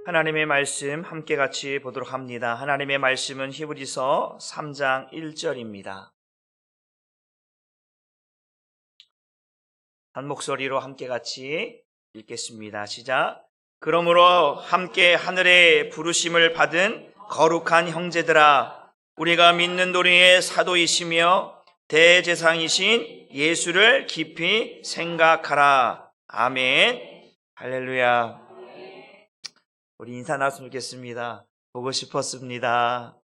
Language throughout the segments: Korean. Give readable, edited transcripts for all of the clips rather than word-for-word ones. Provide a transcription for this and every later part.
하나님의 말씀 함께 같이 보도록 합니다. 하나님의 말씀은 히브리서 3장 1절입니다. 한 목소리로 함께 같이 읽겠습니다. 시작. 그러므로 함께 하늘의 부르심을 받은 거룩한 형제들아, 우리가 믿는 도리의 사도이시며 대제사장이신 예수를 깊이 생각하라. 아멘. 할렐루야. 우리 인사 나눴으면 좋겠습니다. 보고 싶었습니다.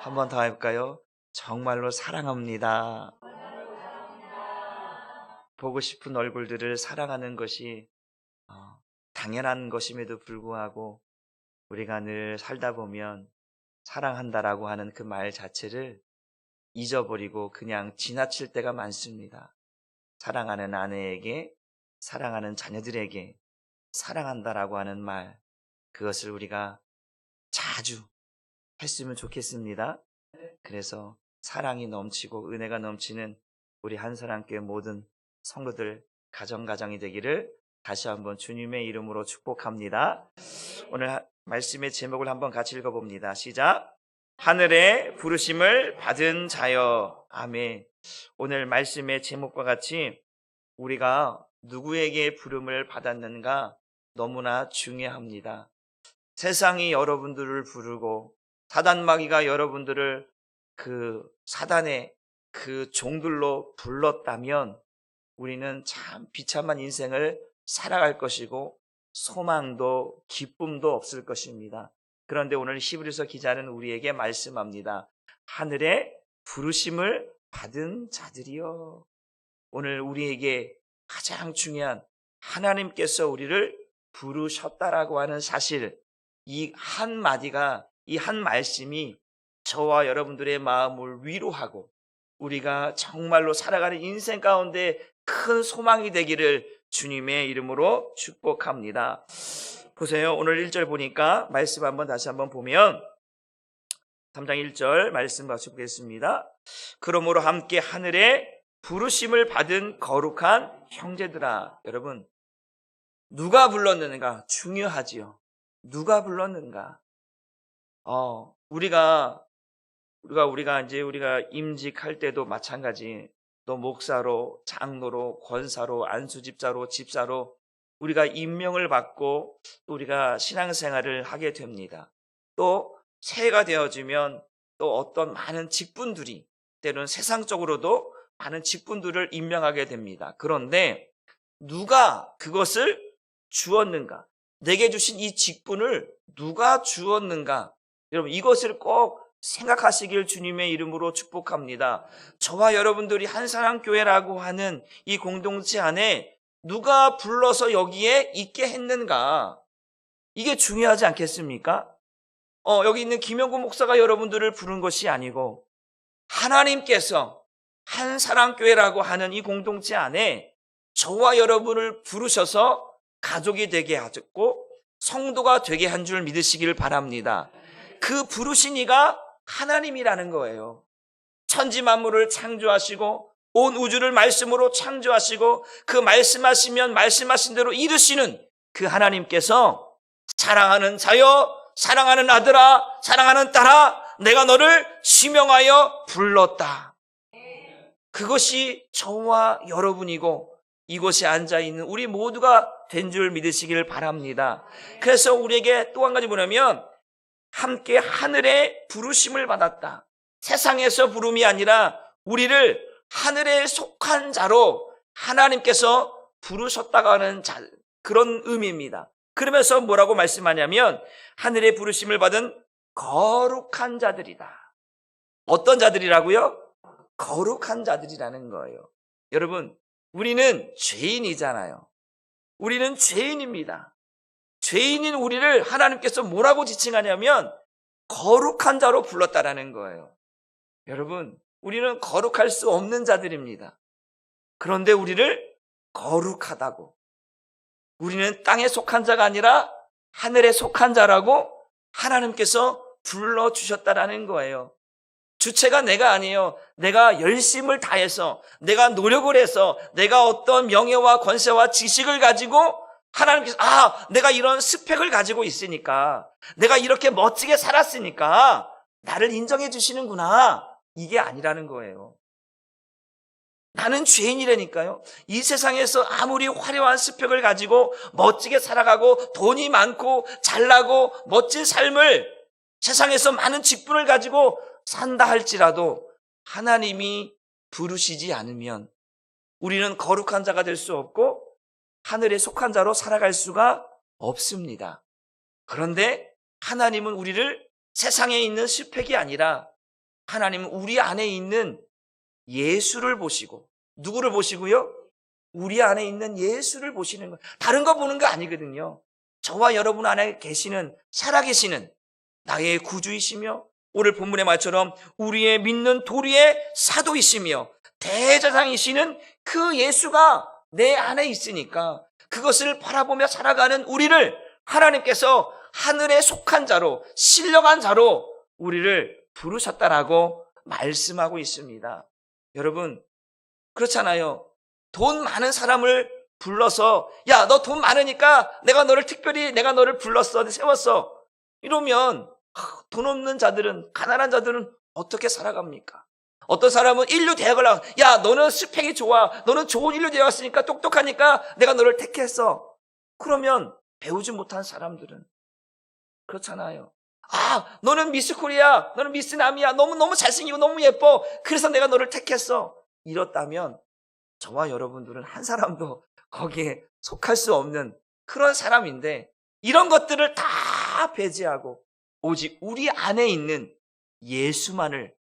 한 번 더 해볼까요? 정말로 사랑합니다. 보고 싶은 얼굴들을 사랑하는 것이 당연한 것임에도 불구하고 우리가 늘 살다 보면 사랑한다라고 하는 그 말 자체를 잊어버리고 그냥 지나칠 때가 많습니다. 사랑하는 아내에게, 사랑하는 자녀들에게 사랑한다라고 하는 말, 그것을 우리가 자주 했으면 좋겠습니다. 그래서 사랑이 넘치고 은혜가 넘치는 우리 한사랑교회 모든 성도들 가정가정이 되기를 다시 한번 주님의 이름으로 축복합니다. 오늘 말씀의 제목을 한번 같이 읽어봅니다. 시작. 하늘의 부르심을 받은 자여. 아멘. 오늘 말씀의 제목과 같이 우리가 누구에게 부름을 받았는가 너무나 중요합니다. 세상이 여러분들을 부르고 사단마귀가 여러분들을 그 사단의 그 종들로 불렀다면 우리는 참 비참한 인생을 살아갈 것이고 소망도 기쁨도 없을 것입니다. 그런데 오늘 히브리서 기자는 우리에게 말씀합니다. 하늘의 부르심을 받은 자들이여. 오늘 우리에게 가장 중요한 하나님께서 우리를 부르셨다라고 하는 사실, 이 한마디가, 이 한 말씀이 저와 여러분들의 마음을 위로하고 우리가 정말로 살아가는 인생 가운데 큰 소망이 되기를 주님의 이름으로 축복합니다. 보세요. 오늘 1절 보니까 말씀 다시 한번 보면 3장 1절 말씀 같이 보겠습니다. 그러므로 함께 하늘의 부르심을 받은 거룩한 형제들아. 여러분, 누가 불렀는가 중요하지요. 누가 불렀는가. 우리가 임직할 때도 마찬가지. 또 목사로, 장로로, 권사로, 안수집사로, 집사로 우리가 임명을 받고 또 우리가 신앙생활을 하게 됩니다. 또 새해가 되어지면 또 어떤 많은 직분들이 때로는 세상적으로도 많은 직분들을 임명하게 됩니다. 그런데 누가 그것을 주었는가? 내게 주신 이 직분을 누가 주었는가? 여러분, 이것을 꼭 생각하시길 주님의 이름으로 축복합니다. 저와 여러분들이 한사랑교회라고 하는 이 공동체 안에 누가 불러서 여기에 있게 했는가? 이게 중요하지 않겠습니까? 여기 있는 김영구 목사가 여러분들을 부른 것이 아니고 하나님께서 한사랑교회라고 하는 이 공동체 안에 저와 여러분을 부르셔서 가족이 되게 하셨고 성도가 되게 한 줄 믿으시길 바랍니다. 그 부르신 이가 하나님이라는 거예요. 천지 만물을 창조하시고 온 우주를 말씀으로 창조하시고 그 말씀하시면 말씀하신 대로 이루시는 그 하나님께서 사랑하는 자여, 사랑하는 아들아, 사랑하는 딸아, 내가 너를 지명하여 불렀다. 그것이 저와 여러분이고 이곳에 앉아있는 우리 모두가 된 줄 믿으시길 바랍니다. 그래서 우리에게 또 한 가지 뭐냐면 함께 하늘의 부르심을 받았다. 세상에서 부름이 아니라 우리를 하늘에 속한 자로 하나님께서 부르셨다고 하는 그런 의미입니다. 그러면서 뭐라고 말씀하냐면 하늘의 부르심을 받은 거룩한 자들이다. 어떤 자들이라고요? 거룩한 자들이라는 거예요. 여러분, 우리는 죄인이잖아요. 우리는 죄인입니다. 죄인인 우리를 하나님께서 뭐라고 지칭하냐면 거룩한 자로 불렀다라는 거예요. 여러분, 우리는 거룩할 수 없는 자들입니다. 그런데 우리를 거룩하다고, 우리는 땅에 속한 자가 아니라 하늘에 속한 자라고 하나님께서 불러주셨다라는 거예요. 주체가 내가 아니에요. 내가 열심을 다해서, 내가 노력을 해서, 내가 어떤 명예와 권세와 지식을 가지고 하나님께서 내가 이런 스펙을 가지고 있으니까, 내가 이렇게 멋지게 살았으니까 나를 인정해 주시는구나, 이게 아니라는 거예요. 나는 죄인이라니까요. 이 세상에서 아무리 화려한 스펙을 가지고 멋지게 살아가고 돈이 많고 잘나고 멋진 삶을, 세상에서 많은 직분을 가지고 산다 할지라도 하나님이 부르시지 않으면 우리는 거룩한 자가 될 수 없고 하늘에 속한 자로 살아갈 수가 없습니다. 그런데 하나님은 우리를 세상에 있는 스펙이 아니라 하나님은 우리 안에 있는 예수를 보시고, 누구를 보시고요? 우리 안에 있는 예수를 보시는 거예요. 다른 거 보는 거 아니거든요. 저와 여러분 안에 계시는, 살아계시는 나의 구주이시며, 오늘 본문의 말처럼 우리의 믿는 도리의 사도이시며 대제사장이시는 그 예수가 내 안에 있으니까 그것을 바라보며 살아가는 우리를 하나님께서 하늘에 속한 자로, 신령한 자로 우리를 부르셨다라고 말씀하고 있습니다. 여러분, 그렇잖아요. 돈 많은 사람을 불러서, 야, 너 돈 많으니까 내가 너를 불렀어, 세웠어, 이러면 돈 없는 자들은, 가난한 자들은 어떻게 살아갑니까? 어떤 사람은 인류 대학을 나가, 야, 너는 스펙이 좋아, 너는 좋은 인류 대학 왔으니까, 똑똑하니까 내가 너를 택했어. 그러면 배우지 못한 사람들은 그렇잖아요. 너는 미스 코리아, 너는 미스 남이야, 너무 잘생기고 너무 예뻐, 그래서 내가 너를 택했어. 이렇다면 저와 여러분들은 한 사람도 거기에 속할 수 없는 그런 사람인데, 이런 것들을 다 배제하고 오직 우리 안에 있는 예수만을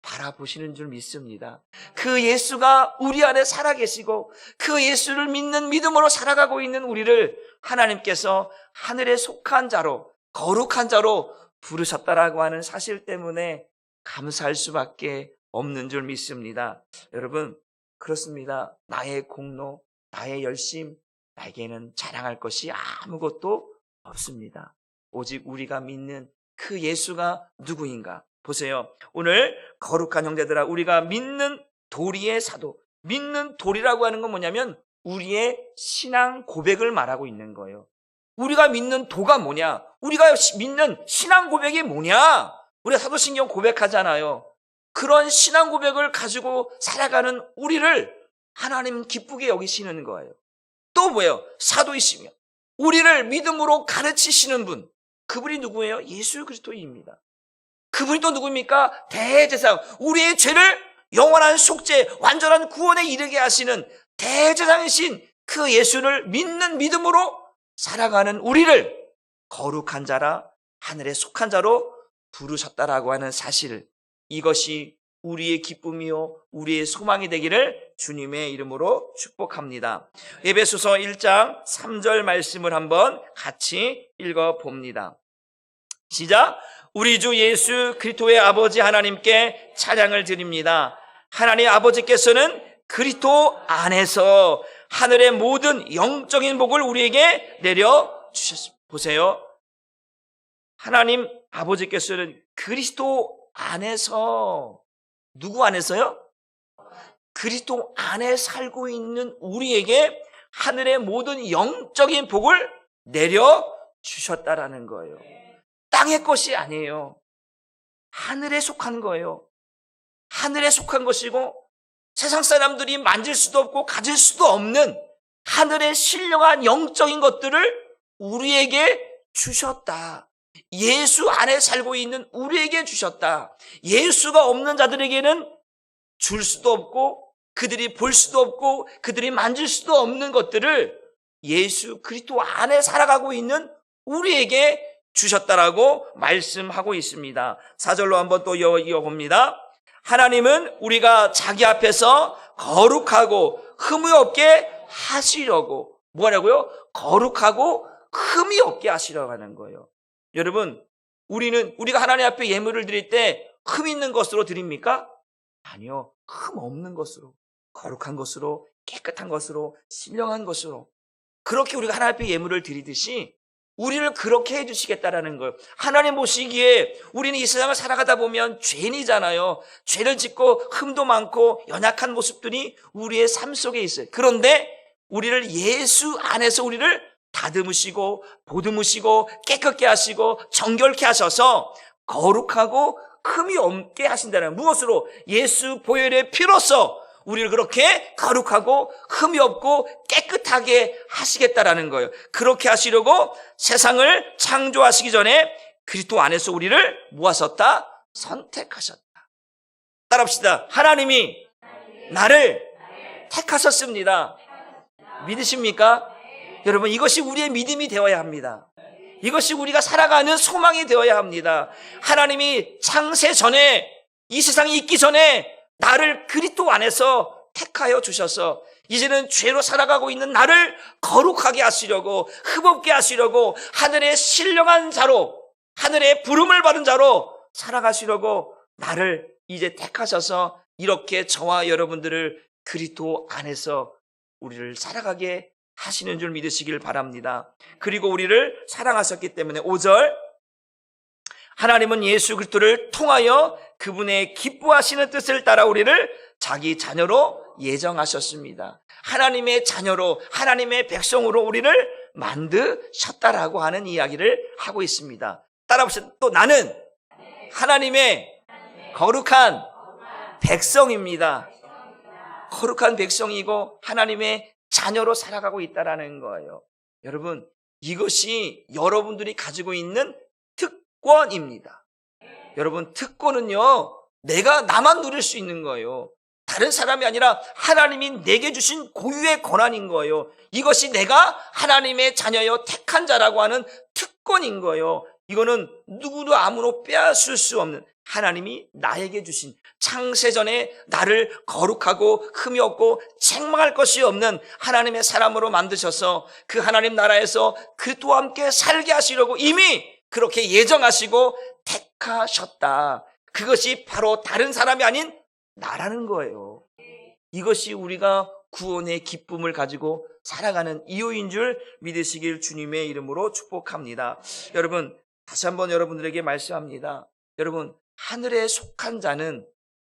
바라보시는 줄 믿습니다. 그 예수가 우리 안에 살아계시고 그 예수를 믿는 믿음으로 살아가고 있는 우리를 하나님께서 하늘에 속한 자로, 거룩한 자로 부르셨다라고 하는 사실 때문에 감사할 수밖에 없는 줄 믿습니다. 여러분, 그렇습니다. 나의 공로, 나의 열심, 나에게는 자랑할 것이 아무것도 없습니다. 오직 우리가 믿는 그 예수가 누구인가? 보세요. 오늘 거룩한 형제들아, 우리가 믿는 도리의 사도, 믿는 도리라고 하는 건 뭐냐면 우리의 신앙 고백을 말하고 있는 거예요. 우리가 믿는 도가 뭐냐? 우리가 믿는 신앙 고백이 뭐냐? 우리가 사도신경 고백하잖아요. 그런 신앙 고백을 가지고 살아가는 우리를 하나님 기쁘게 여기시는 거예요. 또 뭐예요? 사도이시며 우리를 믿음으로 가르치시는 분, 그분이 누구예요? 예수 그리스도입니다. 그분이 또 누구입니까? 대제사장, 우리의 죄를 영원한 속죄, 완전한 구원에 이르게 하시는 대제사장이신 그 예수를 믿는 믿음으로 살아가는 우리를 거룩한 자라, 하늘에 속한 자로 부르셨다라고 하는 사실, 이것이 우리의 기쁨이요 우리의 소망이 되기를 주님의 이름으로 축복합니다. 에베소서 1장 3절 말씀을 한번 같이 읽어봅니다. 시작. 우리 주 예수 그리스도의 아버지 하나님께 찬양을 드립니다. 하나님 아버지께서는 그리스도 안에서 하늘의 모든 영적인 복을 우리에게 내려주셨습니다. 보세요. 하나님 아버지께서는 그리스도 안에서, 누구 안에서요? 그리스도 안에 살고 있는 우리에게 하늘의 모든 영적인 복을 내려주셨다라는 거예요. 땅의 것이 아니에요. 하늘에 속한 거예요. 하늘에 속한 것이고 세상 사람들이 만질 수도 없고 가질 수도 없는 하늘의 신령한 영적인 것들을 우리에게 주셨다. 예수 안에 살고 있는 우리에게 주셨다. 예수가 없는 자들에게는 줄 수도 없고 그들이 볼 수도 없고 그들이 만질 수도 없는 것들을 예수 그리스도 안에 살아가고 있는 우리에게 주셨다라고 말씀하고 있습니다. 4절로 한번 또 이어봅니다. 하나님은 우리가 자기 앞에서 거룩하고 흠이 없게 하시려고, 뭐라고요? 거룩하고 흠이 없게 하시려고 하는 거예요. 여러분, 우리가 하나님 앞에 예물을 드릴 때 흠 있는 것으로 드립니까? 아니요. 흠 없는 것으로, 거룩한 것으로, 깨끗한 것으로, 신령한 것으로, 그렇게 우리가 하나님 앞에 예물을 드리듯이 우리를 그렇게 해주시겠다라는 거예요. 하나님 보시기에 우리는 이 세상을 살아가다 보면 죄인이잖아요. 죄를 짓고 흠도 많고 연약한 모습들이 우리의 삶 속에 있어요. 그런데 우리를 예수 안에서 우리를 다듬으시고 보듬으시고 깨끗게 하시고 정결케 하셔서 거룩하고 흠이 없게 하신다는, 무엇으로? 예수 보혈의 피로써 우리를 그렇게 거룩하고 흠이 없고 깨끗하게 하시겠다라는 거예요. 그렇게 하시려고 세상을 창조하시기 전에 그리스도 안에서 우리를 모아섰다? 선택하셨다. 따라합시다. 하나님이 나를 택하셨습니다. 믿으십니까? 여러분, 이것이 우리의 믿음이 되어야 합니다. 이것이 우리가 살아가는 소망이 되어야 합니다. 하나님이 창세 전에, 이 세상이 있기 전에 나를 그리스도 안에서 택하여 주셔서 이제는 죄로 살아가고 있는 나를 거룩하게 하시려고, 흠없게 하시려고, 하늘의 신령한 자로, 하늘의 부름을 받은 자로 살아가시려고 나를 이제 택하셔서 이렇게 저와 여러분들을 그리스도 안에서 우리를 살아가게 하시는 줄 믿으시길 바랍니다. 그리고 우리를 사랑하셨기 때문에 5절, 하나님은 예수 그리스도를 통하여 그분의 기뻐하시는 뜻을 따라 우리를 자기 자녀로 예정하셨습니다. 하나님의 자녀로, 하나님의 백성으로 우리를 만드셨다라고 하는 이야기를 하고 있습니다. 따라합시다. 또 나는 하나님의 거룩한 백성입니다. 거룩한 백성이고 하나님의 자녀로 살아가고 있다라는 거예요. 여러분, 이것이 여러분들이 가지고 있는 특권입니다. 여러분, 특권은요, 나만 누릴 수 있는 거예요. 다른 사람이 아니라 하나님이 내게 주신 고유의 권한인 거예요. 이것이 내가 하나님의 자녀여 택한 자라고 하는 특권인 거예요. 이거는 누구도 아무로 빼앗을 수 없는, 하나님이 나에게 주신, 창세전에 나를 거룩하고 흠이 없고 책망할 것이 없는 하나님의 사람으로 만드셔서 그 하나님 나라에서 그리스도와 함께 살게 하시려고 이미 그렇게 예정하시고 택하셨다. 그것이 바로 다른 사람이 아닌 나라는 거예요. 이것이 우리가 구원의 기쁨을 가지고 살아가는 이유인 줄 믿으시길 주님의 이름으로 축복합니다. 여러분, 다시 한번 여러분들에게 말씀합니다. 여러분, 하늘에 속한 자는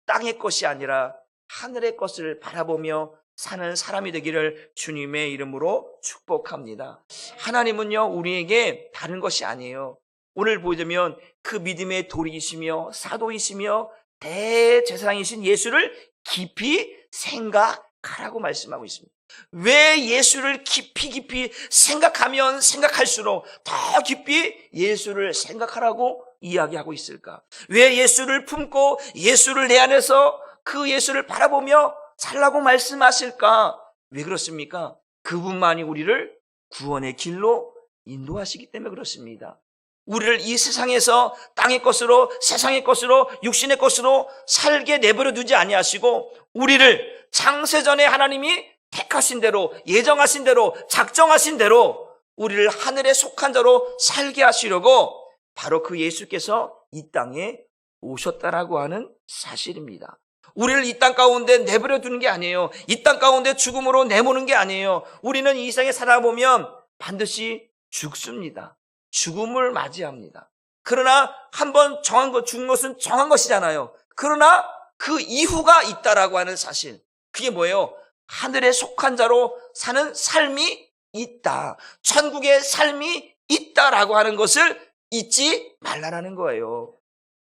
땅의 것이 아니라 하늘의 것을 바라보며 사는 사람이 되기를 주님의 이름으로 축복합니다. 하나님은요, 우리에게 다른 것이 아니에요. 오늘 보자면 그 믿음의 돌이시며 사도이시며 대제사장이신 예수를 깊이 생각하라고 말씀하고 있습니다. 왜 예수를 깊이 생각하면 생각할수록 더 깊이 예수를 생각하라고 이야기하고 있을까? 왜 예수를 품고 예수를 내 안에서 그 예수를 바라보며 살라고 말씀하실까? 왜 그렇습니까? 그분만이 우리를 구원의 길로 인도하시기 때문에 그렇습니다. 우리를 이 세상에서 땅의 것으로, 세상의 것으로, 육신의 것으로 살게 내버려 두지 아니하시고 우리를 창세전에 하나님이 택하신 대로, 예정하신 대로, 작정하신 대로 우리를 하늘에 속한 자로 살게 하시려고 바로 그 예수께서 이 땅에 오셨다라고 하는 사실입니다. 우리를 이 땅 가운데 내버려 두는 게 아니에요. 이 땅 가운데 죽음으로 내모는 게 아니에요. 우리는 이 세상에 살아보면 반드시 죽습니다. 죽음을 맞이합니다. 그러나 한번 죽은 것은 정한 것이잖아요. 그러나 그 이후가 있다라고 하는 사실, 그게 뭐예요? 하늘에 속한 자로 사는 삶이 있다, 천국의 삶이 있다라고 하는 것을 잊지 말라라는 거예요.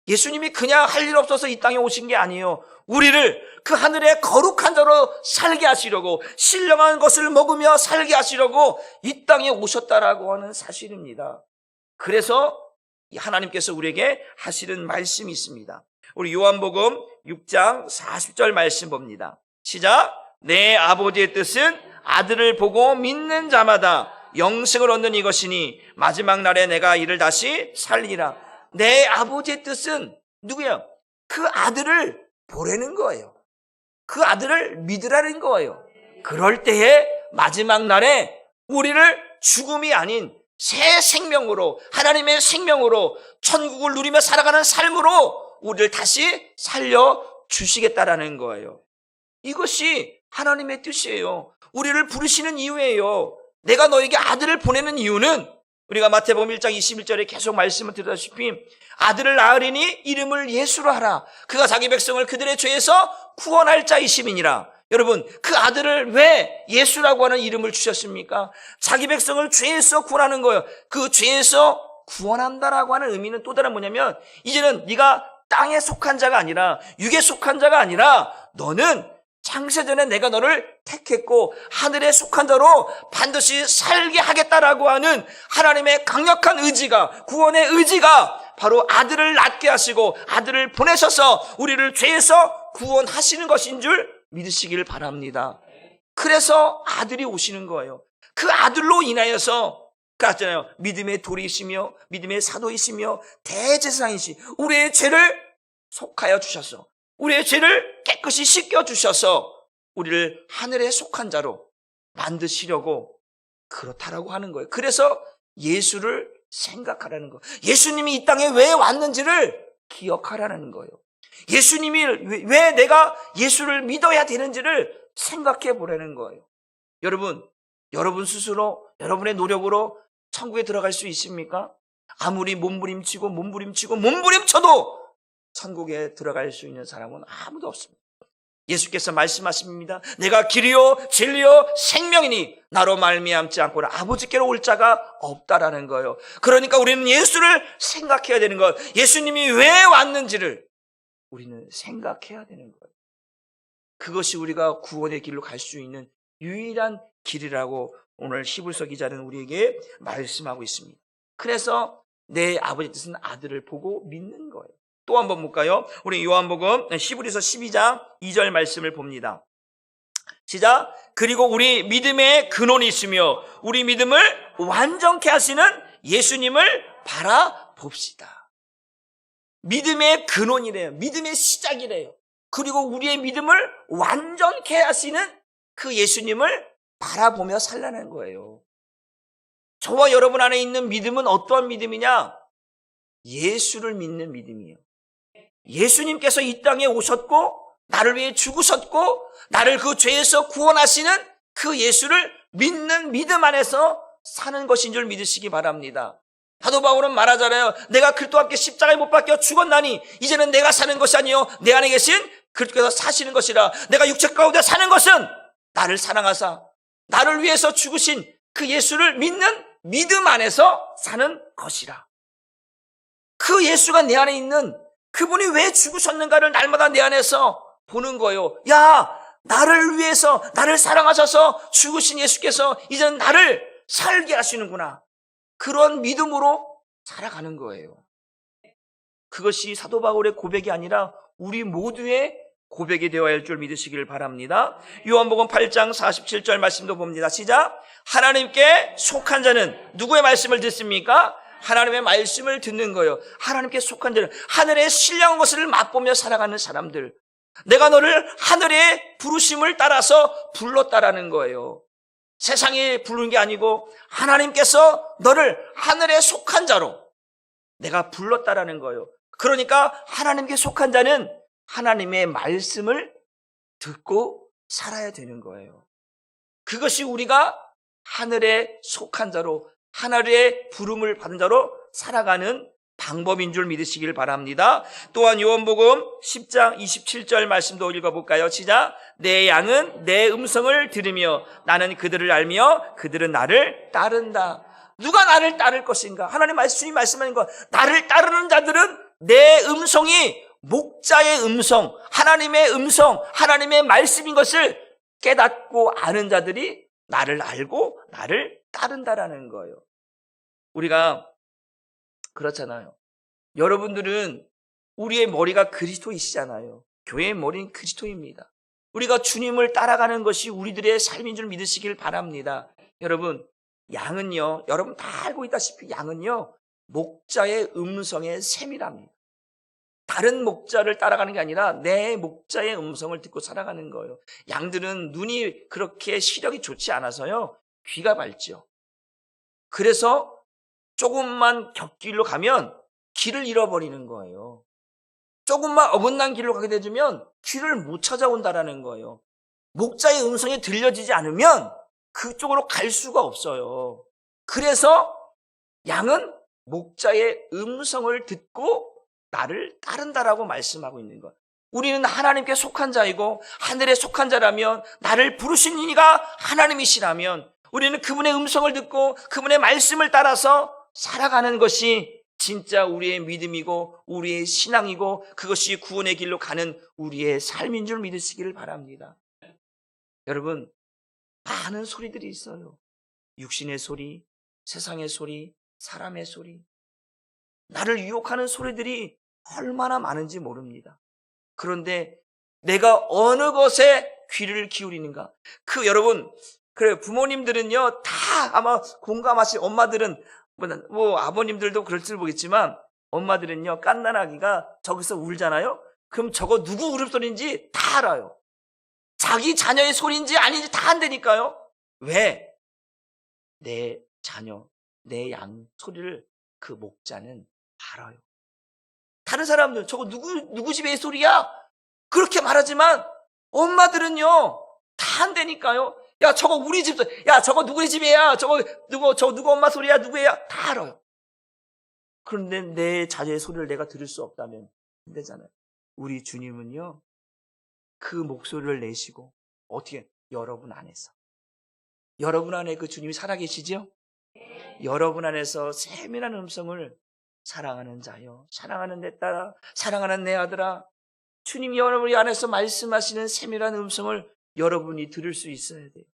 예수님이 그냥 할 일 없어서 이 땅에 오신 게 아니에요. 우리를 그 하늘의 거룩한 자로 살게 하시려고, 신령한 것을 먹으며 살게 하시려고 이 땅에 오셨다라고 하는 사실입니다. 그래서 하나님께서 우리에게 하시는 말씀이 있습니다. 우리 요한복음 6장 40절 말씀 봅니다. 시작. 내 아버지의 뜻은 아들을 보고 믿는 자마다 영생을 얻는 이것이니 마지막 날에 내가 이를 다시 살리라. 내 아버지의 뜻은 누구야? 그 아들을 보라는 거예요. 그 아들을 믿으라는 거예요. 그럴 때에 마지막 날에 우리를 죽음이 아닌 새 생명으로, 하나님의 생명으로 천국을 누리며 살아가는 삶으로 우리를 다시 살려주시겠다라는 거예요. 이것이 하나님의 뜻이에요. 우리를 부르시는 이유예요. 내가 너에게 아들을 보내는 이유는, 우리가 마태복음 1장 21절에 계속 말씀을 드렸다시피 아들을 낳으리니 이름을 예수로 하라. 그가 자기 백성을 그들의 죄에서 구원할 자이심이니라. 여러분, 그 아들을 왜 예수라고 하는 이름을 주셨습니까? 자기 백성을 죄에서 구원하는 거예요. 그 죄에서 구원한다라고 하는 의미는 또 다른 뭐냐면, 이제는 네가 땅에 속한 자가 아니라, 육에 속한 자가 아니라, 너는 창세전에 내가 너를 택했고 하늘에 속한 자로 반드시 살게 하겠다라고 하는 하나님의 강력한 의지가, 구원의 의지가 바로 아들을 낳게 하시고 아들을 보내셔서 우리를 죄에서 구원하시는 것인 줄 믿으시길 바랍니다. 그래서 아들이 오시는 거예요. 그 아들로 인하여서 그랬잖아요. 믿음의 돌이시며 믿음의 사도이시며 대제사장이시, 우리의 죄를 속하여 주셔서, 우리의 죄를 깨끗이 씻겨주셔서 우리를 하늘에 속한 자로 만드시려고 그렇다라고 하는 거예요. 그래서 예수를 생각하라는 거예요. 예수님이 이 땅에 왜 왔는지를 기억하라는 거예요. 예수님이 왜 내가 예수를 믿어야 되는지를 생각해 보라는 거예요. 여러분 스스로 여러분의 노력으로 천국에 들어갈 수 있습니까? 아무리 몸부림쳐도 천국에 들어갈 수 있는 사람은 아무도 없습니다. 예수께서 말씀하십니다. 내가 길이요 진리요 생명이니 나로 말미암지 않고는 아버지께로 올 자가 없다라는 거예요. 그러니까 우리는 예수를 생각해야 되는 것, 예수님이 왜 왔는지를 우리는 생각해야 되는 거예요. 그것이 우리가 구원의 길로 갈 수 있는 유일한 길이라고 오늘 히브리서 기자는 우리에게 말씀하고 있습니다. 그래서 내 아버지 뜻은 아들을 보고 믿는 거예요. 또 한번 볼까요? 우리 요한복음 히브리서 12장 2절 말씀을 봅니다. 시작. 그리고 우리 믿음의 근원이시며 우리 믿음을 완전케 하시는 예수님을 바라봅시다. 믿음의 근원이래요. 믿음의 시작이래요. 그리고 우리의 믿음을 완전케 하시는 그 예수님을 바라보며 살라는 거예요. 저와 여러분 안에 있는 믿음은 어떠한 믿음이냐? 예수를 믿는 믿음이에요. 예수님께서 이 땅에 오셨고 나를 위해 죽으셨고 나를 그 죄에서 구원하시는 그 예수를 믿는 믿음 안에서 사는 것인 줄 믿으시기 바랍니다. 사도 바울은 말하잖아요. 내가 그리스도와 함께 십자가에 못 박혀 죽었나니 이제는 내가 사는 것이 아니요 내 안에 계신 그리스도께서 사시는 것이라. 내가 육체 가운데 사는 것은 나를 사랑하사 나를 위해서 죽으신 그 예수를 믿는 믿음 안에서 사는 것이라. 그 예수가 내 안에 있는 그분이 왜 죽으셨는가를 날마다 내 안에서 보는 거예요. 야, 나를 위해서 나를 사랑하셔서 죽으신 예수께서 이제는 나를 살게 하시는구나. 그런 믿음으로 살아가는 거예요. 그것이 사도 바울의 고백이 아니라 우리 모두의 고백이 되어야 할 줄 믿으시길 바랍니다. 요한복음 8장 47절 말씀도 봅니다. 시작. 하나님께 속한 자는 누구의 말씀을 듣습니까? 하나님의 말씀을 듣는 거예요. 하나님께 속한 자는 하늘의 신령한 것을 맛보며 살아가는 사람들. 내가 너를 하늘의 부르심을 따라서 불렀다라는 거예요. 세상이 부르는 게 아니고 하나님께서 너를 하늘에 속한 자로 내가 불렀다라는 거예요. 그러니까 하나님께 속한 자는 하나님의 말씀을 듣고 살아야 되는 거예요. 그것이 우리가 하늘에 속한 자로 하늘의 부름을 받은 자로 살아가는 방법인 줄 믿으시길 바랍니다. 또한 요한복음 10장 27절 말씀도 읽어볼까요? 시작. 내 양은 내 음성을 들으며 나는 그들을 알며 그들은 나를 따른다. 누가 나를 따를 것인가? 하나님 말씀이 말씀하는 것. 나를 따르는 자들은 내 음성이 목자의 음성, 하나님의 음성, 하나님의 말씀인 것을 깨닫고 아는 자들이 나를 알고 나를 따른다라는 거예요. 우리가 그렇잖아요. 여러분들은 우리의 머리가 그리스도이시잖아요. 교회의 머리는 그리스도입니다. 우리가 주님을 따라가는 것이 우리들의 삶인 줄 믿으시길 바랍니다. 여러분, 양은요, 여러분 다 알고 있다시피 양은요, 목자의 음성의 셈이랍니다. 다른 목자를 따라가는 게 아니라 내 목자의 음성을 듣고 살아가는 거예요. 양들은 눈이 그렇게 시력이 좋지 않아서요, 귀가 밝죠. 그래서 조금만 곁길로 가면 길을 잃어버리는 거예요. 조금만 어긋난 길로 가게 되면 길을 못 찾아온다라는 거예요. 목자의 음성이 들려지지 않으면 그쪽으로 갈 수가 없어요. 그래서 양은 목자의 음성을 듣고 나를 따른다라고 말씀하고 있는 것. 우리는 하나님께 속한 자이고 하늘에 속한 자라면, 나를 부르신 이가 하나님이시라면 우리는 그분의 음성을 듣고 그분의 말씀을 따라서 살아가는 것이 진짜 우리의 믿음이고 우리의 신앙이고 그것이 구원의 길로 가는 우리의 삶인 줄 믿으시기를 바랍니다. 여러분, 많은 소리들이 있어요. 육신의 소리, 세상의 소리, 사람의 소리, 나를 유혹하는 소리들이 얼마나 많은지 모릅니다. 그런데 내가 어느 것에 귀를 기울이는가? 여러분, 그래요. 부모님들은요, 다 아마 공감하실, 엄마들은, 아버님들도 그럴지 모르겠지만, 엄마들은요, 갓난아기가 저기서 울잖아요? 그럼 저거 누구 울음소리인지 다 알아요. 자기 자녀의 소리인지 아닌지 다 안다니까요. 왜? 내 자녀, 내 양 소리를 그 목자는 알아요. 다른 사람들 저거 누구 집의 소리야? 그렇게 말하지만 엄마들은요 다 안다니까요. 야, 저거 우리 집, 야, 저거 누구의 집이야? 저거 누구 엄마 소리야? 누구야? 다 알아요. 그런데 내 자녀의 소리를 내가 들을 수 없다면 안 되잖아요. 우리 주님은요 그 목소리를 내시고 어떻게? 여러분 안에서, 여러분 안에 그 주님이 살아계시죠? 여러분 안에서 세밀한 음성을, 사랑하는 자여, 사랑하는 내 딸아, 사랑하는 내 아들아, 주님이 여러분이 안에서 말씀하시는 세밀한 음성을 여러분이 들을 수 있어야 돼요.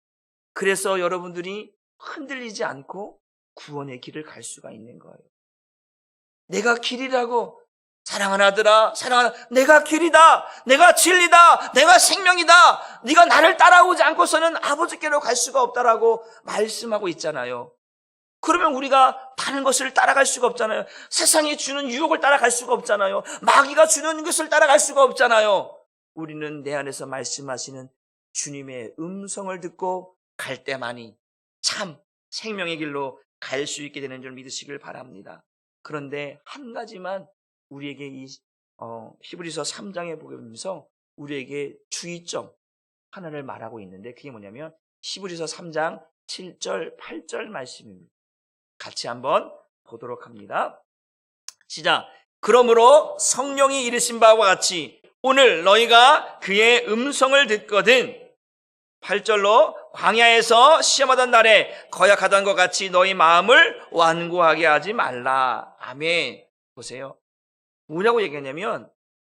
그래서 여러분들이 흔들리지 않고 구원의 길을 갈 수가 있는 거예요. 내가 길이라고, 사랑하는 아들아, 사랑하는, 내가 길이다, 내가 진리다, 내가 생명이다, 네가 나를 따라오지 않고서는 아버지께로 갈 수가 없다라고 말씀하고 있잖아요. 그러면 우리가 다른 것을 따라갈 수가 없잖아요. 세상이 주는 유혹을 따라갈 수가 없잖아요. 마귀가 주는 것을 따라갈 수가 없잖아요. 우리는 내 안에서 말씀하시는 주님의 음성을 듣고 갈 때만이 참 생명의 길로 갈 수 있게 되는 줄 믿으시길 바랍니다. 그런데 한 가지만 우리에게 이 히브리서 3장에 보면서 우리에게 주의점 하나를 말하고 있는데, 그게 뭐냐면 히브리서 3장 7절 8절 말씀입니다. 같이 한번 보도록 합니다. 시작. 그러므로 성령이 이르신 바와 같이 오늘 너희가 그의 음성을 듣거든 8절로 광야에서 시험하던 날에 거역하던 것 같이 너희 마음을 완고하게 하지 말라. 아멘. 보세요. 뭐냐고 얘기하냐면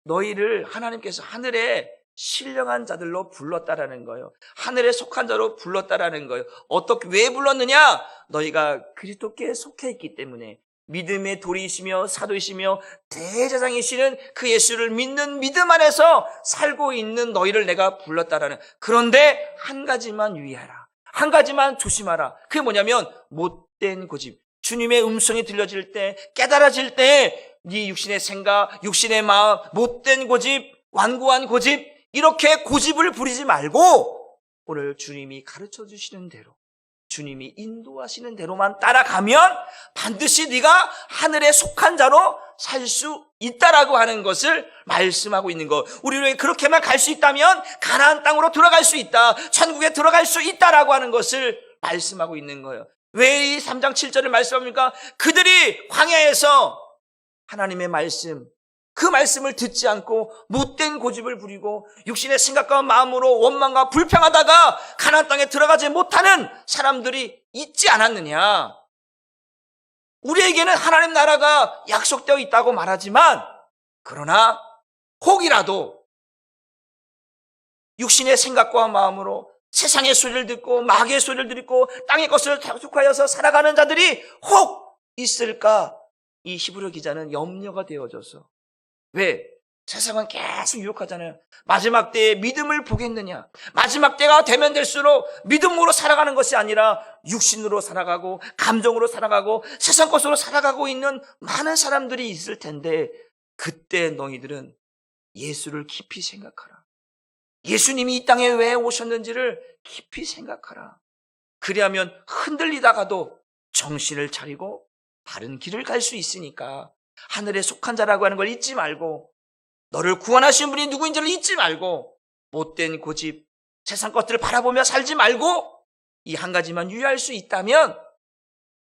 너희를 하나님께서 하늘에 신령한 자들로 불렀다라는 거예요. 하늘에 속한 자로 불렀다라는 거예요. 어떻게, 왜 불렀느냐? 너희가 그리스도께 속해 있기 때문에, 믿음의 돌이시며 사도이시며 대제사장이시는 그 예수를 믿는 믿음 안에서 살고 있는 너희를 내가 불렀다라는. 그런데 한 가지만 유의하라, 한 가지만 조심하라. 그게 뭐냐면 못된 고집. 주님의 음성이 들려질 때, 깨달아질 때 네 육신의 생각, 육신의 마음, 못된 고집, 완고한 고집, 이렇게 고집을 부리지 말고 오늘 주님이 가르쳐 주시는 대로, 주님이 인도하시는 대로만 따라가면 반드시 네가 하늘에 속한 자로 살 수 있다라고 하는 것을 말씀하고 있는 것. 우리는 그렇게만 갈 수 있다면 가나안 땅으로 들어갈 수 있다, 천국에 들어갈 수 있다라고 하는 것을 말씀하고 있는 거예요. 왜 이 3장 7절을 말씀합니까? 그들이 광야에서 하나님의 말씀, 그 말씀을 듣지 않고 못된 고집을 부리고 육신의 생각과 마음으로 원망과 불평하다가 가나안 땅에 들어가지 못하는 사람들이 있지 않았느냐? 우리에게는 하나님 나라가 약속되어 있다고 말하지만, 그러나 혹이라도 육신의 생각과 마음으로 세상의 소리를 듣고 마귀의 소리를 듣고 땅의 것을 속하여서 살아가는 자들이 혹 있을까? 이 히브리 기자는 염려가 되어져서. 왜? 세상은 계속 유혹하잖아요. 마지막 때에 믿음을 보겠느냐? 마지막 때가 되면 될수록 믿음으로 살아가는 것이 아니라 육신으로 살아가고 감정으로 살아가고 세상 것으로 살아가고 있는 많은 사람들이 있을 텐데, 그때 너희들은 예수를 깊이 생각하라. 예수님이 이 땅에 왜 오셨는지를 깊이 생각하라. 그리하면 흔들리다가도 정신을 차리고 바른 길을 갈 수 있으니까, 하늘에 속한 자라고 하는 걸 잊지 말고, 너를 구원하신 분이 누구인지를 잊지 말고, 못된 고집, 세상 것들을 바라보며 살지 말고, 이 한 가지만 유의할 수 있다면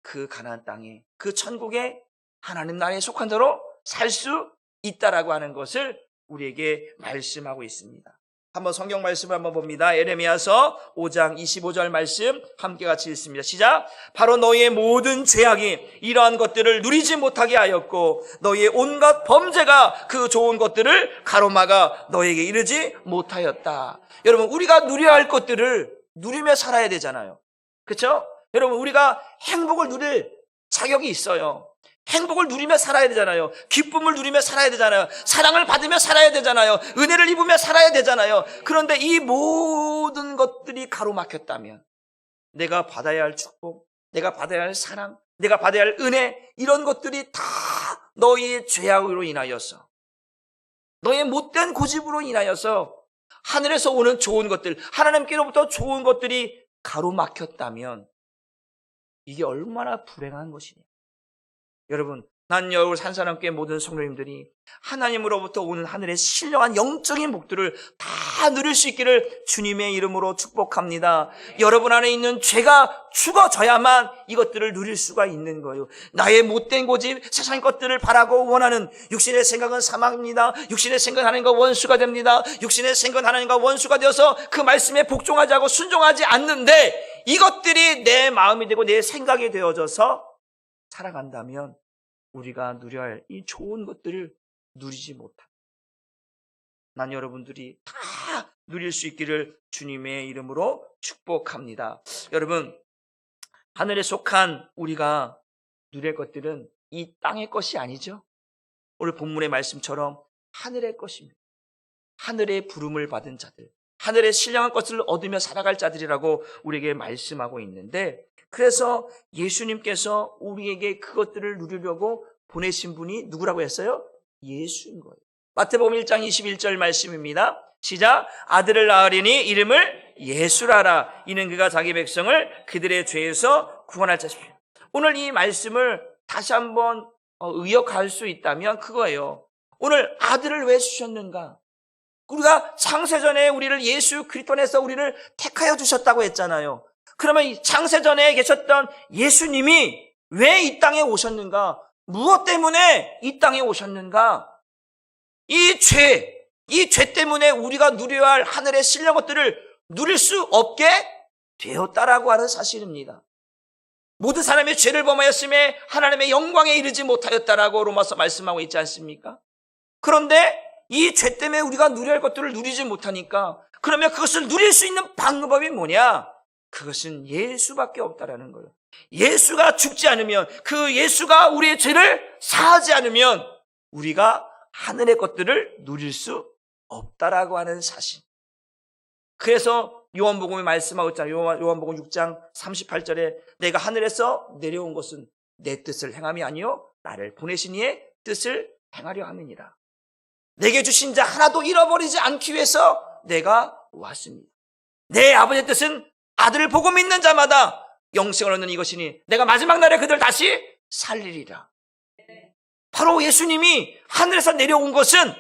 그 가나안 땅에, 그 천국에 하나님 나라에 속한 자로 살 수 있다라고 하는 것을 우리에게 말씀하고 있습니다. 한번 성경 말씀을 한번 봅니다. 에레미야서 5장 25절 말씀 함께 같이 읽습니다. 시작. 바로 너희의 모든 죄악이 이러한 것들을 누리지 못하게 하였고 너희의 온갖 범죄가 그 좋은 것들을 가로막아 너희에게 이르지 못하였다. 여러분, 우리가 누려야 할 것들을 누리며 살아야 되잖아요. 그렇죠? 여러분, 우리가 행복을 누릴 자격이 있어요. 행복을 누리며 살아야 되잖아요. 기쁨을 누리며 살아야 되잖아요. 사랑을 받으며 살아야 되잖아요. 은혜를 입으며 살아야 되잖아요. 그런데 이 모든 것들이 가로막혔다면 내가 받아야 할 축복, 내가 받아야 할 사랑, 내가 받아야 할 은혜, 이런 것들이 다 너희의 죄악으로 인하여서, 너의 못된 고집으로 인하여서 하늘에서 오는 좋은 것들, 하나님께로부터 좋은 것들이 가로막혔다면 이게 얼마나 불행한 것이냐. 여러분, 난 여울 산사람교회 모든 성도님들이 하나님으로부터 오는 하늘의 신령한 영적인 복들을 다 누릴 수 있기를 주님의 이름으로 축복합니다. 여러분 안에 있는 죄가 죽어져야만 이것들을 누릴 수가 있는 거예요. 나의 못된 고집, 세상의 것들을 바라고 원하는 육신의 생각은 사망입니다. 육신의 생각은 하나님과 원수가 됩니다. 육신의 생각은 하나님과 원수가 되어서 그 말씀에 복종하지 않고 순종하지 않는데 이것들이 내 마음이 되고 내 생각이 되어져서 살아간다면 우리가 누려야 할 이 좋은 것들을 누리지 못합니다. 난 여러분들이 다 누릴 수 있기를 주님의 이름으로 축복합니다. 여러분, 하늘에 속한 우리가 누릴 것들은 이 땅의 것이 아니죠. 오늘 본문의 말씀처럼 하늘의 것입니다. 하늘의 부름을 받은 자들, 하늘의 신령한 것을 얻으며 살아갈 자들이라고 우리에게 말씀하고 있는데, 그래서 예수님께서 우리에게 그것들을 누리려고 보내신 분이 누구라고 했어요? 예수인 거예요. 마태복음 1장 21절 말씀입니다. 시작. 아들을 낳으리니 이름을 예수라라. 이는 그가 자기 백성을 그들의 죄에서 구원할 자십니다. 오늘 이 말씀을 다시 한번 의역할 수 있다면 그거예요. 오늘 아들을 왜 주셨는가? 우리가 창세전에 우리를 예수 그리스도 안에서 우리를 택하여 주셨다고 했잖아요. 그러면 이 창세전에 계셨던 예수님이 왜 이 땅에 오셨는가? 무엇 때문에 이 땅에 오셨는가? 이 죄 때문에 우리가 누려야 할 하늘의 신령 것들을 누릴 수 없게 되었다라고 하는 사실입니다. 모든 사람이 죄를 범하였음에 하나님의 영광에 이르지 못하였다라고 로마서 말씀하고 있지 않습니까? 그런데 이 죄 때문에 우리가 누려야 할 것들을 누리지 못하니까, 그러면 그것을 누릴 수 있는 방법이 뭐냐? 그것은 예수밖에 없다라는 거예요. 예수가 죽지 않으면, 그 예수가 우리의 죄를 사하지 않으면 우리가 하늘의 것들을 누릴 수 없다라고 하는 사실. 그래서 요한복음에 말씀하고 있잖아요. 요한복음 6장 38절에 내가 하늘에서 내려온 것은 내 뜻을 행함이 아니요 나를 보내신 이의 뜻을 행하려 함이니라. 내게 주신 자 하나도 잃어버리지 않기 위해서 내가 왔습니다. 내 아버지의 뜻은 아들을 보고 믿는 자마다 영생을 얻는 이것이니 내가 마지막 날에 그들 다시 살리리라. 바로 예수님이 하늘에서 내려온 것은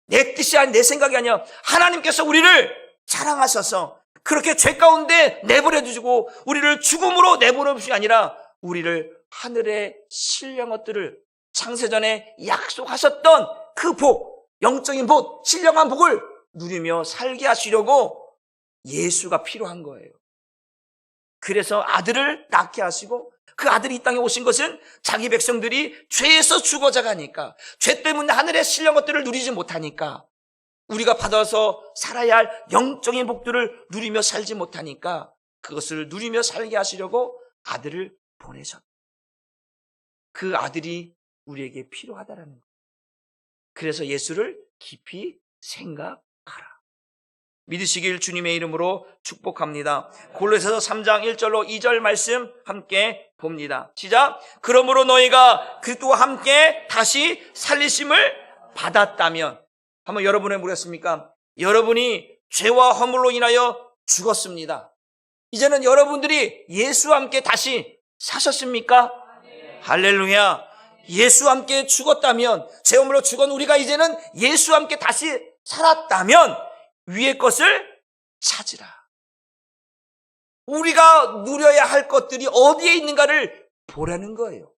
내 뜻이 아닌 내 생각이 아니라 하나님께서 우리를 사랑하셔서 그렇게 죄 가운데 내버려 두시고 우리를 죽음으로 내버려 두신 게 아니라 우리를 하늘의 신령 것들을 창세전에 약속하셨던 그 복, 영적인 복, 신령한 복을 누리며 살게 하시려고 예수가 필요한 거예요. 그래서 아들을 낳게 하시고 그 아들이 이 땅에 오신 것은 자기 백성들이 죄에서 죽어져가니까, 죄 때문에 하늘의 신령 것들을 누리지 못하니까, 우리가 받아서 살아야 할 영적인 복들을 누리며 살지 못하니까 그것을 누리며 살게 하시려고 아들을 보내셨다. 그 아들이 우리에게 필요하다라는 거예요. 그래서 예수를 깊이 생각하라. 믿으시길 주님의 이름으로 축복합니다. 골로새서 3장 1절로 2절 말씀 함께 봅니다. 시작. 그러므로 너희가 그리스도와 함께 다시 살리심을 받았다면, 한번 여러분의 물었습니까? 여러분이 죄와 허물로 인하여 죽었습니다. 이제는 여러분들이 예수와 함께 다시 사셨습니까? 할렐루야. 예수와 함께 죽었다면, 죄 허물로 죽은 우리가 이제는 예수와 함께 다시 살았다면 위의 것을 찾으라. 우리가 누려야 할 것들이 어디에 있는가를 보라는 거예요.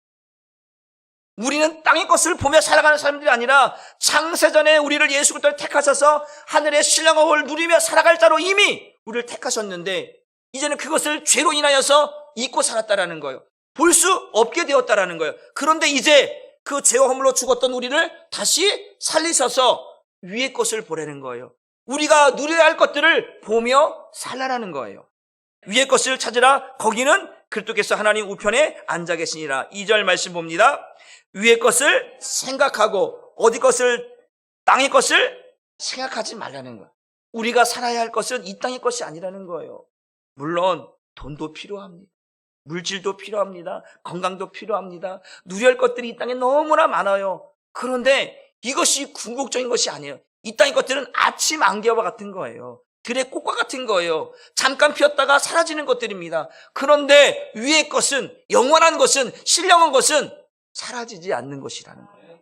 우리는 땅의 것을 보며 살아가는 사람들이 아니라 창세전에 우리를 예수 그리스도를 택하셔서 하늘의 신령한 복을 누리며 살아갈 자로 이미 우리를 택하셨는데 이제는 그것을 죄로 인하여서 잊고 살았다라는 거예요. 볼 수 없게 되었다라는 거예요. 그런데 이제 그 죄와 허물로 죽었던 우리를 다시 살리셔서 위의 것을 보라는 거예요. 우리가 누려야 할 것들을 보며 살라라는 거예요. 위의 것을 찾으라. 거기는 그리스도께서 하나님 우편에 앉아 계시니라. 2절 말씀 봅니다. 위의 것을 생각하고 어디 것을, 땅의 것을 생각하지 말라는 거예요. 우리가 살아야 할 것은 이 땅의 것이 아니라는 거예요. 물론 돈도 필요합니다. 물질도 필요합니다. 건강도 필요합니다. 누려야 할 것들이 이 땅에 너무나 많아요. 그런데 이것이 궁극적인 것이 아니에요. 이 땅의 것들은 아침 안개와 같은 거예요. 들의 꽃과 같은 거예요. 잠깐 피었다가 사라지는 것들입니다. 그런데 위의 것은, 영원한 것은, 신령한 것은 사라지지 않는 것이라는 거예요.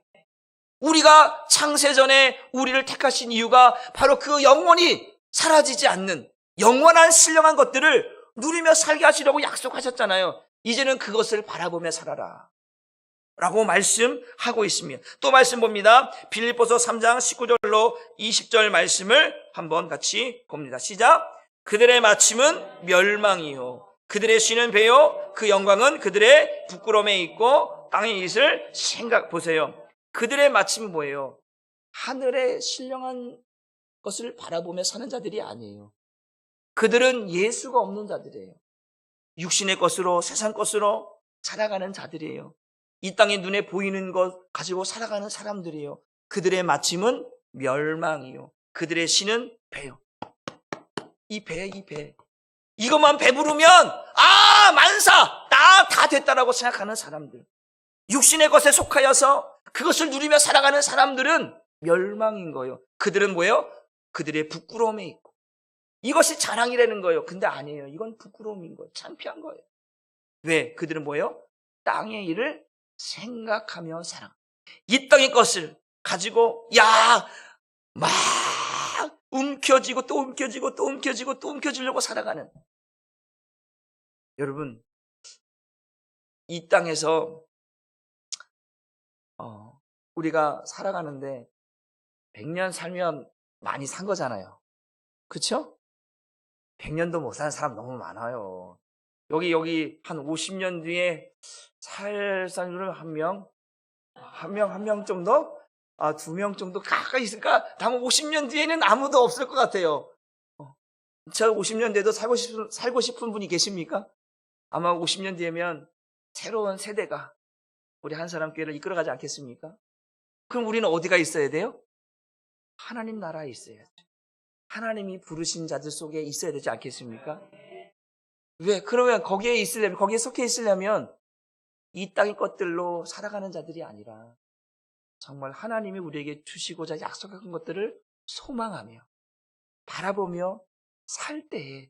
우리가 창세전에 우리를 택하신 이유가 바로 그 영원히 사라지지 않는 영원한 신령한 것들을 누리며 살게 하시려고 약속하셨잖아요. 이제는 그것을 바라보며 살아라 라고 말씀하고 있습니다. 또 말씀 봅니다. 빌립보서 3장 19절로 20절 말씀을 한번 같이 봅니다. 시작. 그들의 마침은 멸망이요 그들의 쉬는 배요 그 영광은 그들의 부끄러움에 있고 땅의 이슬 생각. 보세요. 그들의 마침은 뭐예요? 하늘의 신령한 것을 바라보며 사는 자들이 아니에요. 그들은 예수가 없는 자들이에요. 육신의 것으로 세상 것으로 살아가는 자들이에요. 이 땅에 눈에 보이는 것 가지고 살아가는 사람들이에요. 그들의 마침은 멸망이요 그들의 신은 배요. 이 배. 이것만 배부르면 만사 나 다 됐다라고 생각하는 사람들. 육신의 것에 속하여서 그것을 누리며 살아가는 사람들은 멸망인 거예요. 그들은 뭐예요? 그들의 부끄러움에 있고 이것이 자랑이라는 거예요. 근데 아니에요. 이건 부끄러움인 거예요. 창피한 거예요. 왜? 그들은 뭐예요? 땅의 일을 생각하며 살아. 이 땅의 것을 가지고 막 움켜쥐고 또 움켜쥐고 또 움켜쥐고 또 움켜쥐려고 살아가는. 여러분, 이 땅에서 우리가 살아가는데 100년 살면 많이 산 거잖아요. 그렇죠? 100년도 못 사는 사람 너무 많아요. 여기 한 50년 뒤에 살 사람은 한 명 정도? 2명 정도 가까이 있을까? 다음 50년 뒤에는 아무도 없을 것 같아요. 저 50년 뒤에도 살고 싶은 분이 계십니까? 아마 50년 뒤에면 새로운 세대가 우리 한 사람 교회를 이끌어가지 않겠습니까? 그럼 우리는 어디가 있어야 돼요? 하나님 나라에 있어야죠. 하나님이 부르신 자들 속에 있어야 되지 않겠습니까? 왜? 그러면 거기에 속해 있으려면 이 땅의 것들로 살아가는 자들이 아니라 정말 하나님이 우리에게 주시고자 약속한 것들을 소망하며 바라보며 살 때에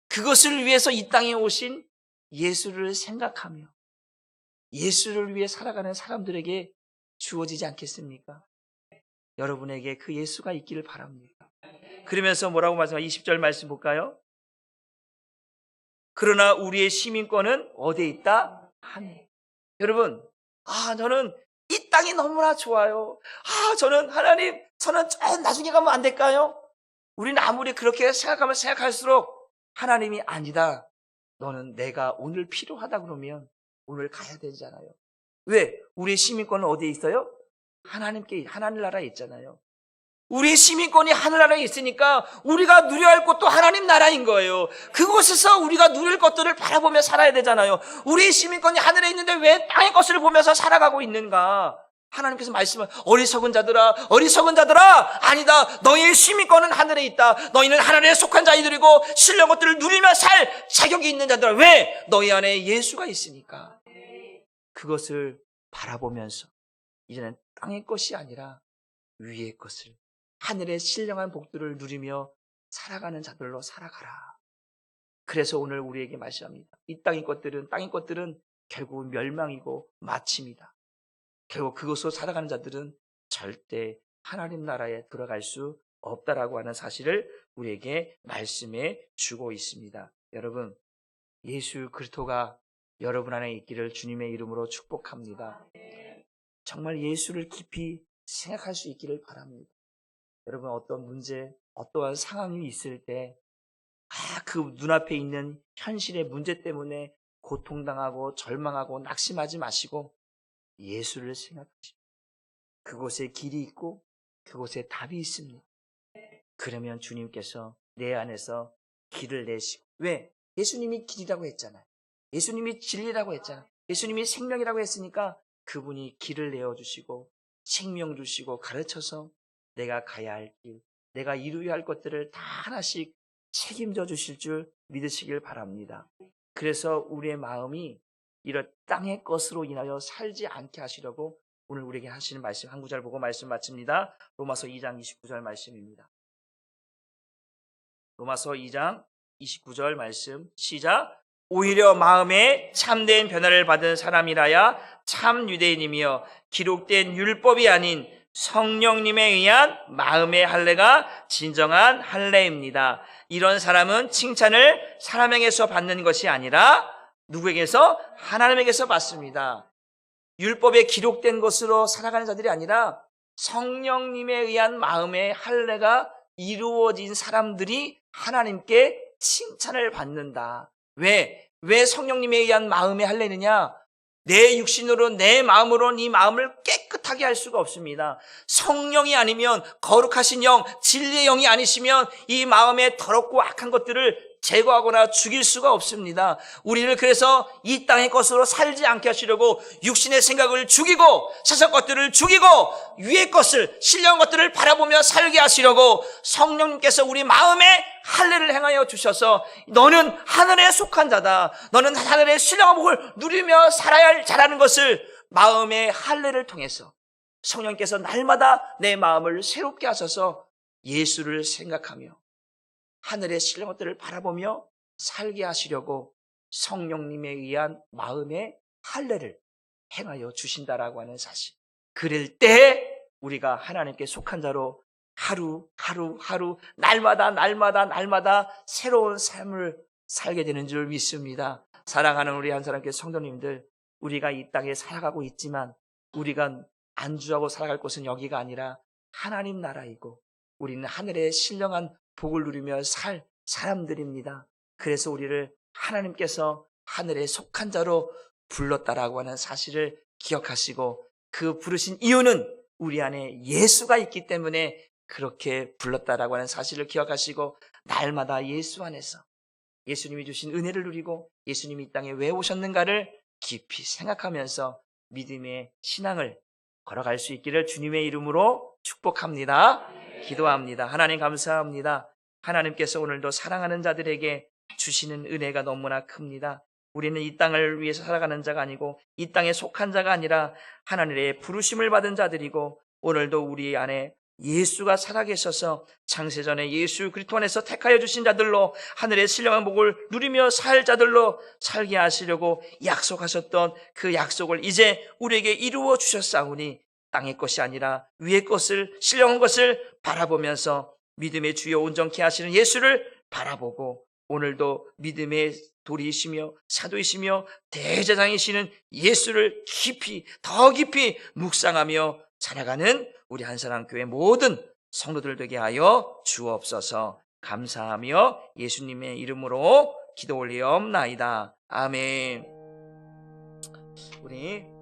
그것을 위해서 이 땅에 오신 예수를 생각하며 예수를 위해 살아가는 사람들에게 주어지지 않겠습니까? 여러분에게 그 예수가 있기를 바랍니다. 그러면서 뭐라고 말씀하세요? 20절 말씀 볼까요? 그러나 우리의 시민권은 어디에 있다? 하늘. 여러분, 저는 이 땅이 너무나 좋아요. 저는 하나님, 저는 나중에 가면 안 될까요? 우리는 아무리 그렇게 생각하면 생각할수록 하나님이 아니다. 너는 내가 오늘 필요하다 그러면 오늘 가야 되잖아요. 왜? 우리의 시민권은 어디에 있어요? 하나님 나라에 있잖아요. 우리의 시민권이 하늘나라에 있으니까 우리가 누려야 할 것도 하나님 나라인 거예요. 그곳에서 우리가 누릴 것들을 바라보며 살아야 되잖아요. 우리의 시민권이 하늘에 있는데 왜 땅의 것을 보면서 살아가고 있는가? 하나님께서 말씀을 어리석은 자들아 아니다. 너희의 시민권은 하늘에 있다. 너희는 하늘에 속한 자들이고 신령한 것들을 누리며 살 자격이 있는 자들아. 왜? 너희 안에 예수가 있으니까. 그것을 바라보면서 이제는 땅의 것이 아니라 위의 것을 하늘의 신령한 복들을 누리며 살아가는 자들로 살아가라. 그래서 오늘 우리에게 말씀합니다. 이 땅의 것들은 결국은 멸망이고 마침이다. 결국 그것으로 살아가는 자들은 절대 하나님 나라에 들어갈 수 없다라고 하는 사실을 우리에게 말씀해 주고 있습니다. 여러분, 예수 그리스도가 여러분 안에 있기를 주님의 이름으로 축복합니다. 정말 예수를 깊이 생각할 수 있기를 바랍니다. 여러분, 어떤 문제, 어떠한 상황이 있을 때 그 눈앞에 있는 현실의 문제 때문에 고통당하고 절망하고 낙심하지 마시고 예수를 생각하시고 그곳에 길이 있고 그곳에 답이 있습니다. 그러면 주님께서 내 안에서 길을 내시고, 왜? 예수님이 길이라고 했잖아요. 예수님이 진리라고 했잖아요. 예수님이 생명이라고 했으니까 그분이 길을 내어주시고 생명 주시고 가르쳐서 내가 가야 할 길, 내가 이루어야 할 것들을 다 하나씩 책임져 주실 줄 믿으시길 바랍니다. 그래서 우리의 마음이 이런 땅의 것으로 인하여 살지 않게 하시려고 오늘 우리에게 하시는 말씀 한 구절 보고 말씀 마칩니다. 로마서 2장 29절 말씀입니다. 로마서 2장 29절 말씀 시작. 오히려 마음에 참된 변화를 받은 사람이라야 참 유대인이며 기록된 율법이 아닌 성령님에 의한 마음의 할례가 진정한 할례입니다. 이런 사람은 칭찬을 사람에게서 받는 것이 아니라 누구에게서? 하나님에게서 받습니다. 율법에 기록된 것으로 살아가는 자들이 아니라 성령님에 의한 마음의 할례가 이루어진 사람들이 하나님께 칭찬을 받는다. 왜 성령님에 의한 마음의 할례느냐? 내 육신으로 내 마음으로 네 마음을 깨끗하게 할 수가 없습니다. 성령이 아니면, 거룩하신 영, 진리의 영이 아니시면 이 마음에 더럽고 악한 것들을 제거하거나 죽일 수가 없습니다. 우리를 그래서 이 땅의 것으로 살지 않게 하시려고 육신의 생각을 죽이고 세상 것들을 죽이고 위의 것을, 신령한 것들을 바라보며 살게 하시려고 성령님께서 우리 마음에 할례를 행하여 주셔서 너는 하늘에 속한 자다, 너는 하늘의 신령한 복을 누리며 살아야 잘하는 것을 마음의 할례를 통해서 성령께서 날마다 내 마음을 새롭게 하셔서 예수를 생각하며 하늘의 신령한 것들을 바라보며 살게 하시려고 성령님에 의한 마음의 할례를 행하여 주신다라고 하는 사실. 그럴 때 우리가 하나님께 속한 자로 하루 날마다 새로운 삶을 살게 되는 줄 믿습니다. 사랑하는 우리 한 사람께 성도님들, 우리가 이 땅에 살아가고 있지만 우리가 안주하고 살아갈 곳은 여기가 아니라 하나님 나라이고 우리는 하늘의 신령한 복을 누리며 살 사람들입니다. 그래서 우리를 하나님께서 하늘에 속한 자로 불렀다라고 하는 사실을 기억하시고, 그 부르신 이유는 우리 안에 예수가 있기 때문에 그렇게 불렀다라고 하는 사실을 기억하시고, 날마다 예수 안에서 예수님이 주신 은혜를 누리고 예수님이 이 땅에 왜 오셨는가를 깊이 생각하면서 믿음의 신앙을 걸어갈 수 있기를 주님의 이름으로 축복합니다. 기도합니다. 하나님 감사합니다. 하나님께서 오늘도 사랑하는 자들에게 주시는 은혜가 너무나 큽니다. 우리는 이 땅을 위해서 살아가는 자가 아니고 이 땅에 속한 자가 아니라 하나님의 부르심을 받은 자들이고, 오늘도 우리 안에 예수가 살아계셔서 창세전에 예수 그리스도 안에서 택하여 주신 자들로 하늘의 신령한 복을 누리며 살 자들로 살게 하시려고 약속하셨던 그 약속을 이제 우리에게 이루어 주셨사오니 땅의 것이 아니라 위의 것을, 신령한 것을 바라보면서 믿음의 주여 온전케 하시는 예수를 바라보고, 오늘도 믿음의 도리이시며 사도이시며 대제사장이시는 예수를 더 깊이 묵상하며 살아가는 우리 한사랑교회 모든 성도들 되게 하여 주옵소서. 감사하며 예수님의 이름으로 기도 올리옵나이다. 아멘. 우리